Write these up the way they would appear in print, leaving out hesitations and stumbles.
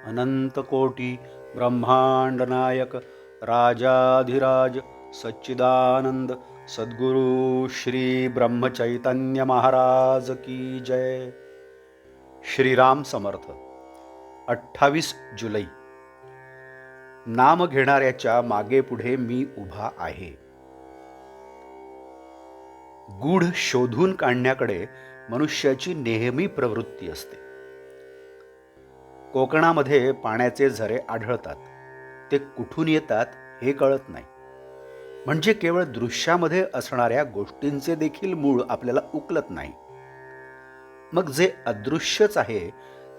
अनंतकोटी ब्रह्मांड नायक राजाधिराज सच्चिदानंद सद्गुरु श्री ब्रह्मचैतन्य महाराज की जय. श्रीराम समर्थ. 28 जुलै. नाम घेणाऱ्याच्या मागे पुढे मी उभा आहे. गूढ शोधून काढण्याकडे मनुष्याची नेहमी प्रवृत्ती असते. कोकणामध्ये पाण्याचे झरे आढळतात. ते कुठून येतात हे कळत नाही. म्हणजे केवळ दृश्यामध्ये असणाऱ्या गोष्टींचे देखील मूळ आपल्याला उकलत नाही. मग जे अदृश्यच आहे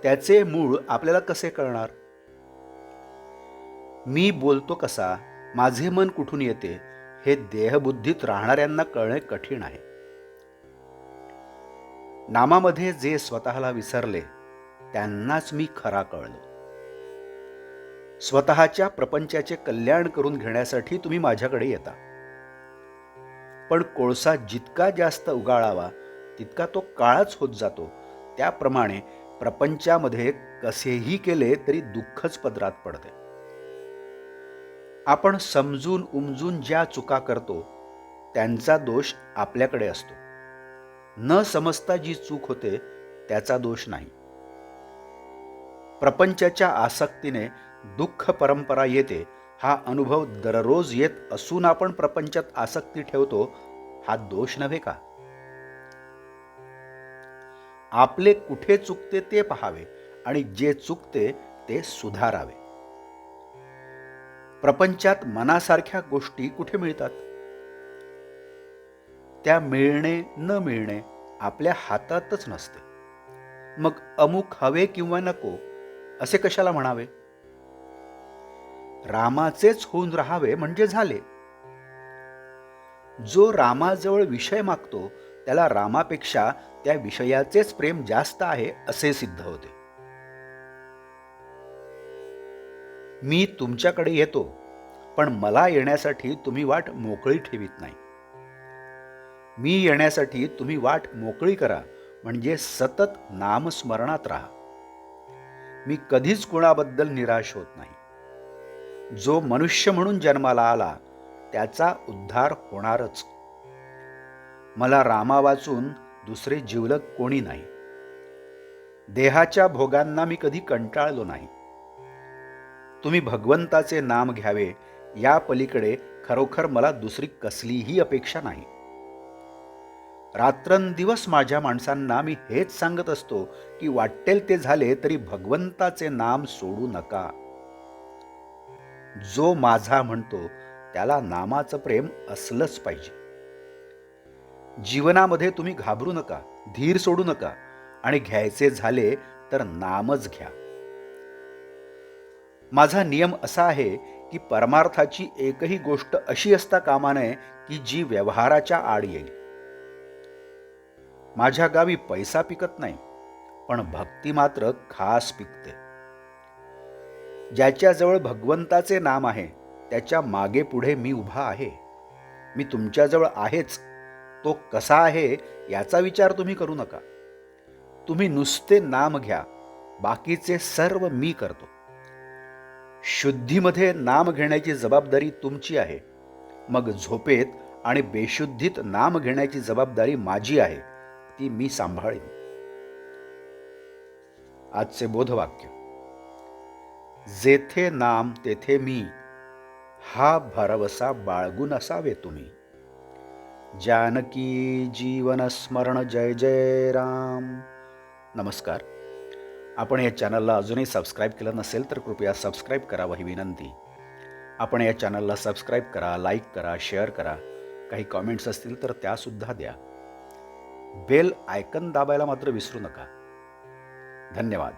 त्याचे मूळ आपल्याला कसे कळणार? मी बोलतो कसा, माझे मन कुठून येते हे देहबुद्धीत राहणाऱ्यांना कळणे कठीण आहे. नामामध्ये जे स्वतःला विसरले त्यांनाच मी खरा कळलो. स्वतःच्या प्रपंचाचे कल्याण करून घेण्यासाठी तुम्ही माझ्याकडे येता. पण कोळसा जितका जास्त उगाळावा तितका तो काळाच होत जातो. त्याप्रमाणे प्रपंचामध्ये कसेही केले तरी दुःखच पदरात पडते. आपण समजून उमजून ज्या चुका करतो त्यांचा दोष आपल्याकडे असतो. न समजता जी चूक होते त्याचा दोष नाही. प्रपंचाच्या आसक्तीने दुःख परंपरा येते हा अनुभव दररोज येत असून आपण प्रपंचात आसक्ती ठेवतो, हा दोष नव्हे का? आपले कुठे चुकते ते पाहावे आणि जे चुकते ते सुधारावे. प्रपंचात मनासारख्या गोष्टी कुठे मिळतात? त्या मिळणे न मिळणे आपल्या हातातच नसते. मग अमुक हवे किंवा नको असे कशाला म्हणावे? रामाचेच होऊन राहावे म्हणजे झाले. जो रामाजवळ विषय मागतो त्याला रामापेक्षा त्या विषयाचेच प्रेम जास्त आहे असे सिद्ध होते. मी तुमच्याकडे येतो, पण मला येण्यासाठी तुम्ही वाट मोकळी ठेवीत नाही. मी येण्यासाठी तुम्ही वाट मोकळी करा, म्हणजे सतत नामस्मरणात राहा. मी कधीच कुणाबद्दल निराश होत नाही. जो मनुष्य म्हणून जन्माला आला त्याचा उद्धार होणारच. मला रामा वाचून दुसरे जिवलग कोणी नाही. देहाच्या भोगांना मी कधी कंटाळलो नाही. तुम्ही भगवंताचे नाम घ्यावे या पलीकडे खरोखर मला दुसरी कसलीही अपेक्षा नाही. रात्रंदिवस माझ्या माणसांना मी हेच सांगत असतो की वाटेल ते झाले तरी भगवंताचे नाम सोडू नका. जो माझा म्हणतो त्याला नामाचं प्रेम असलंच पाहिजे. जीवनामध्ये तुम्ही घाबरू नका, धीर सोडू नका आणि घ्यायचे झाले तर नामच घ्या. माझा नियम असा आहे की परमार्थाची एकही गोष्ट अशी असता कामा नये की जी व्यवहाराच्या आड येईल. माझ्या गावी पैसा पिकत नाही, पण भक्ती मात्र खास पिकते. ज्याच्याजवळ भगवंताचे नाम आहे त्याच्या मागे पुढे मी उभा आहे. मी तुमच्याजवळ आहेच. तो कसा आहे याचा विचार तुम्ही करू नका. तुम्ही नुसते नाम घ्या, बाकीचे सर्व मी करतो. शुद्धीमध्ये नाम घेण्याची जबाबदारी तुमची आहे. मग झोपेत आणि बेशुद्धीत नाम घेण्याची जबाबदारी माझी आहे, ती मी सांभाळेन. आजचे बोधवाक्य. जेथे नाम तेथे मी, हा भरवसा बाळगून असावे तुम्ही. जानकी जीवन स्मरण. जय जय राम. नमस्कार. आपण या चॅनलला अजूनही सबस्क्राईब केलं नसेल तर कृपया सबस्क्राईब करावं ही विनंती. आपण या चॅनलला सबस्क्राईब करा, लाईक करा, शेअर करा. काही कॉमेंट्स असतील तर त्यासुद्धा द्या. बेल आयकन दाबायला मात्र विसरू नका. धन्यवाद.